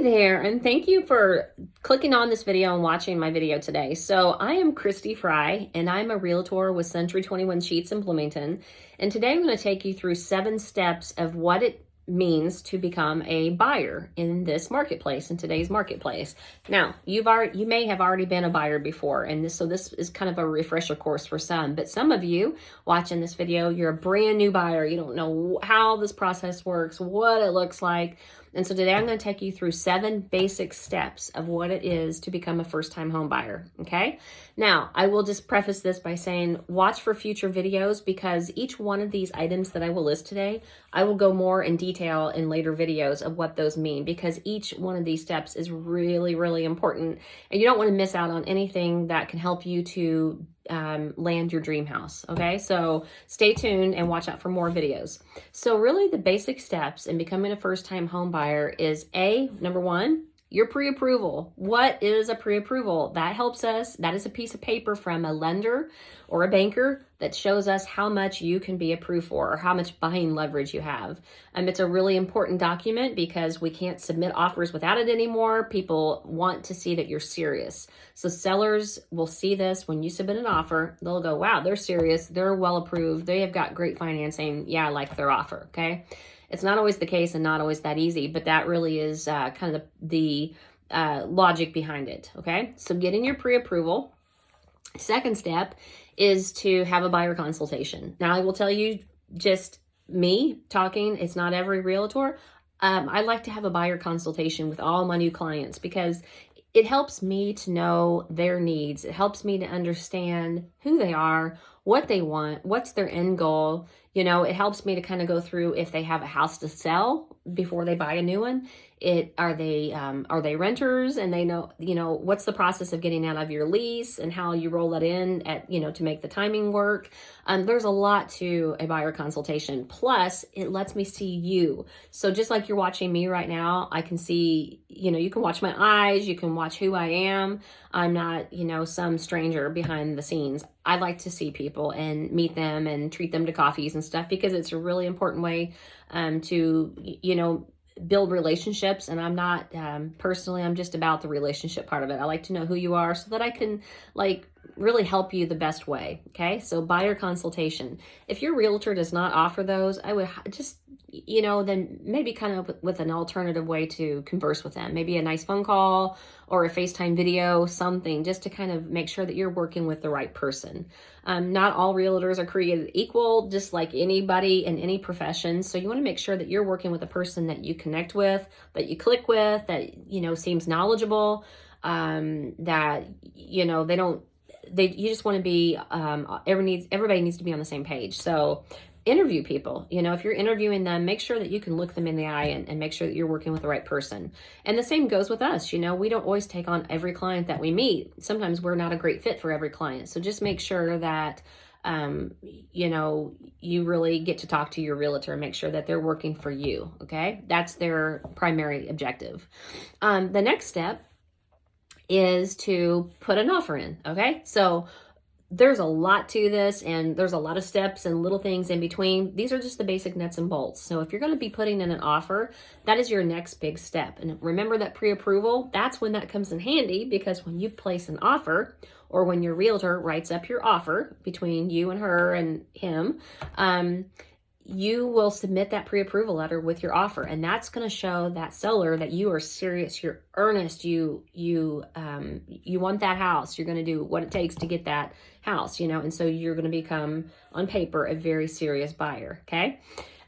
there, and thank you for clicking on this video and watching my video today. So I am Christy Fry, and I'm a realtor with Century 21 Sheets in Bloomington. And today I'm going to take you through 7 steps of what it means to become a buyer in this marketplace, in today's marketplace. Now, you may have already been a buyer before, and this is kind of a refresher course for some, but some of you watching this video, you're a brand new buyer. You don't know how this process works, what it looks like. And so today I'm going to take you through 7 basic steps of what it is to become a first-time home buyer, okay? Now, I will just preface this by saying watch for future videos, because each one of these items that I will list today, I will go more in detail in later videos of what those mean, because each one of these steps is really, really important, and you don't want to miss out on anything that can help you to land your dream house. Okay, so stay tuned and watch out for more videos. So really the basic steps in becoming a first-time home buyer is number 1, your pre-approval. What is a pre-approval? That helps us. That is a piece of paper from a lender or a banker that shows us how much you can be approved for, or how much buying leverage you have. It's a really important document because we can't submit offers without it anymore. People want to see that you're serious. So sellers will see this when you submit an offer. They'll go, wow, they're serious. They're well approved. They have got great financing. Yeah, I like their offer. Okay. It's not always the case and not always that easy, but that really is kind of the logic behind it. Okay. So getting your pre-approval. Second step is to have a buyer consultation. Now, I will tell you, just me talking, it's not every realtor. I like to have a buyer consultation with all my new clients because it helps me to know their needs. It helps me to understand who they are, what they want, what's their end goal. You know, it helps me to kind of go through if they have a house to sell before they buy a new one. Are they renters, and they know, what's the process of getting out of your lease and how you roll that in to make the timing work. There's a lot to a buyer consultation. Plus, it lets me see you. So just like you're watching me right now, I can see, you can watch my eyes, you can watch who I am. I'm not, some stranger behind the scenes. I like to see people and meet them and treat them to coffees and stuff, because it's a really important way to, build relationships. And I'm not, personally, I'm just about the relationship part of it. I like to know who you are so that I can really help you the best way. Okay. So buyer consultation. If your realtor does not offer those, I would just, then maybe kind of with an alternative way to converse with them, maybe a nice phone call or a FaceTime video, something just to kind of make sure that you're working with the right person. Not all realtors are created equal, just like anybody in any profession. So you want to make sure that you're working with a person that you connect with, that you click with, that, seems knowledgeable, that, you just want to be, everybody needs to be on the same page. So interview people. If you're interviewing them, make sure that you can look them in the eye and make sure that you're working with the right person. And the same goes with us. We don't always take on every client that we meet. Sometimes we're not a great fit for every client. So just make sure that, you really get to talk to your realtor and make sure that they're working for you. Okay. That's their primary objective. The next step is to put an offer in. Okay. So there's a lot to this, and there's a lot of steps and little things in between. These are just the basic nuts and bolts. So if you're going to be putting in an offer, that is your next big step. And remember that pre-approval, that's when that comes in handy, because when you place an offer, or when your realtor writes up your offer between you and her and him, you will submit that pre-approval letter with your offer, and that's going to show that seller that you are serious, you're earnest, you want that house, you're going to do what it takes to get that house, and so you're going to become, on paper, a very serious buyer. Okay.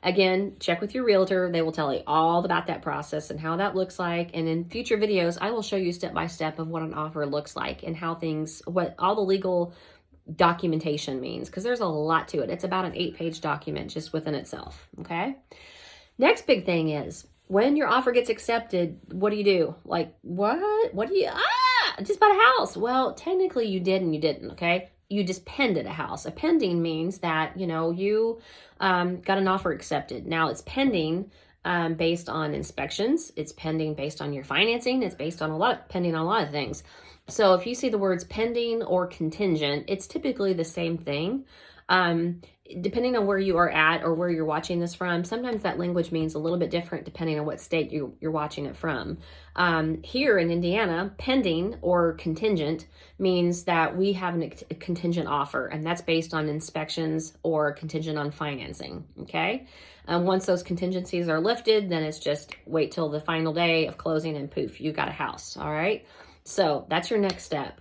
Again, check with your realtor. They will tell you all about that process and how that looks like. And in future videos, I will show you step by step of what an offer looks like and what all the legal documentation means, because there's a lot to it. It's about an 8-page document just within itself. Okay. Next big thing is when your offer gets accepted, what do you do? What do you, I just bought a house. Well, technically you did and you didn't. Okay. You just pended a house. A pending means that, you got an offer accepted. Now it's pending based on inspections. It's pending based on your financing. It's pending on a lot of things. So if you see the words pending or contingent, it's typically the same thing. depending on where you are at or where you're watching this from, sometimes that language means a little bit different depending on what state you're watching it from. Here in Indiana, pending or contingent means that we have a contingent offer, and that's based on inspections or contingent on financing, okay? Once those contingencies are lifted, then it's just wait till the final day of closing and poof, you got a house, all right? So that's your next step.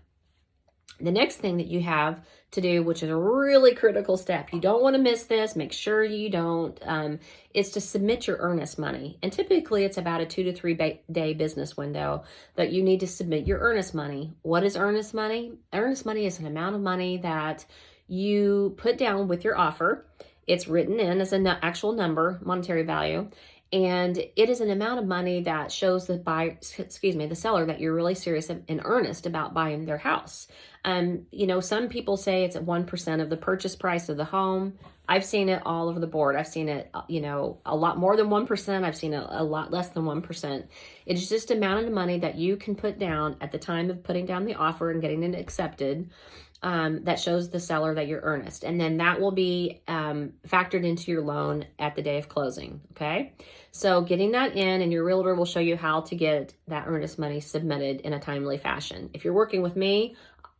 The next thing that you have to do, which is a really critical step, you don't want to miss this, make sure you don't, is to submit your earnest money. And typically it's about a 2 to 3 day business window that you need to submit your earnest money. What is earnest money? Earnest money is an amount of money that you put down with your offer. It's written in as an actual number, monetary value. And it is an amount of money that shows the seller that you're really serious and earnest about buying their house. Some people say it's at 1% of the purchase price of the home. I've seen it all over the board. I've seen it, a lot more than 1%. I've seen it a lot less than 1%. It's just amount of money that you can put down at the time of putting down the offer and getting it accepted. That shows the seller that you're earnest. And then that will be factored into your loan at the day of closing, okay? So getting that in, and your realtor will show you how to get that earnest money submitted in a timely fashion. If you're working with me,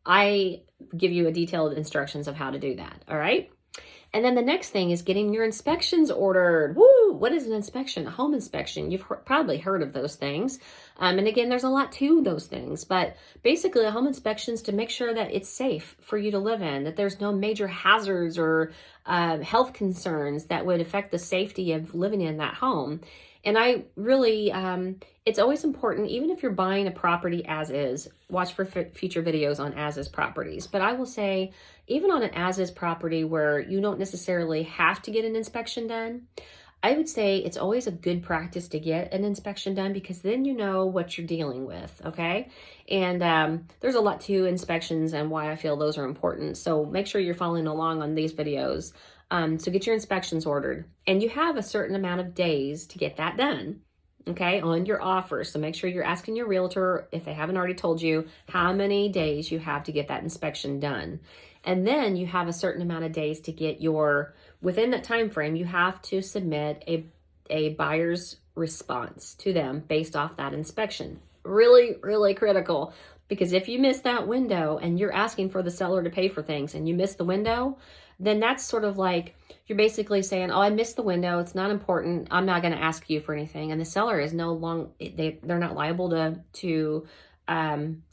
I give you a detailed instructions of how to do that, all right? And then the next thing is getting your inspections ordered. Woo! What is an inspection? A home inspection. You've probably heard of those things. And again, there's a lot to those things. But basically, a home inspection is to make sure that it's safe for you to live in, that there's no major hazards or health concerns that would affect the safety of living in that home. And I really, it's always important, even if you're buying a property as is, watch for future videos on as is properties. But I will say, even on an as is property where you don't necessarily have to get an inspection done, I would say it's always a good practice to get an inspection done, because then you know what you're dealing with, okay? And there's a lot to inspections and why I feel those are important. So make sure you're following along on these videos. So get your inspections ordered, and you have a certain amount of days to get that done, okay, on your offer. So make sure you're asking your realtor, if they haven't already told you, how many days you have to get that inspection done. And then you have a certain amount of days to get within that time frame, you have to submit a buyer's response to them based off that inspection. Really, really critical, because if you miss that window and you're asking for the seller to pay for things and you miss the window, then that's sort of like you're basically saying, oh, I missed the window. It's not important. I'm not going to ask you for anything. And the seller is they're not liable to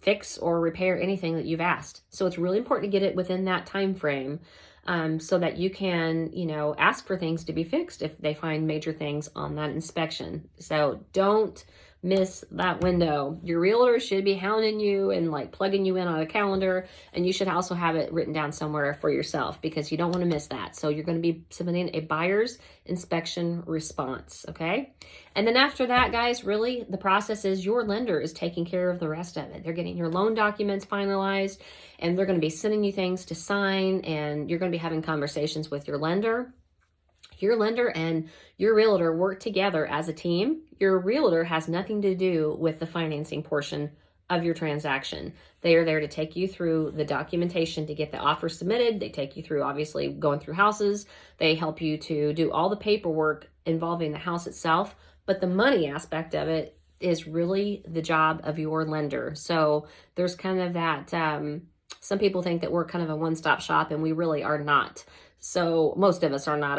fix or repair anything that you've asked. So it's really important to get it within that time frame, so that you can, ask for things to be fixed if they find major things on that inspection. So don't miss that window. Your realtor should be hounding you and like plugging you in on a calendar, and you should also have it written down somewhere for yourself, because you don't want to miss that. So you're going to be submitting a buyer's inspection response, okay? And then after that, guys, really the process is your lender is taking care of the rest of it. They're getting your loan documents finalized, and they're going to be sending you things to sign, and you're going to be having conversations with your lender. Your lender and your realtor work together as a team. Your realtor has nothing to do with the financing portion of your transaction. They are there to take you through the documentation to get the offer submitted. They take you through, obviously, going through houses. They help you to do all the paperwork involving the house itself. But the money aspect of it is really the job of your lender. So there's kind of that, some people think that we're kind of a one-stop shop, and we really are not. So most of us are not.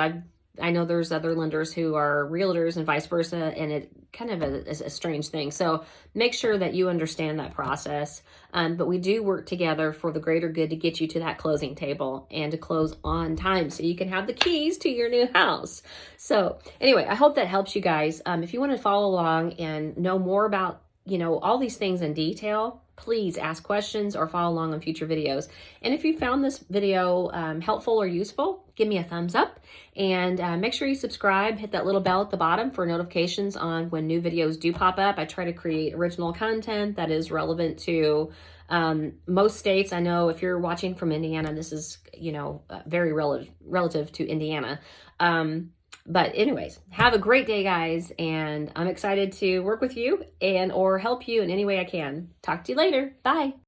I know there's other lenders who are realtors and vice versa, and it kind of is a strange thing. So make sure that you understand that process. But we do work together for the greater good to get you to that closing table and to close on time so you can have the keys to your new house. So anyway, I hope that helps you guys. If you want to follow along and know more about, all these things in detail, please ask questions or follow along on future videos. And if you found this video helpful or useful, give me a thumbs up, and make sure you subscribe. Hit that little bell at the bottom for notifications on when new videos do pop up. I try to create original content that is relevant to most states. I know if you're watching from Indiana, this is, very relative to Indiana. But anyways, have a great day, guys, and I'm excited to work with you or help you in any way I can. Talk to you later. Bye.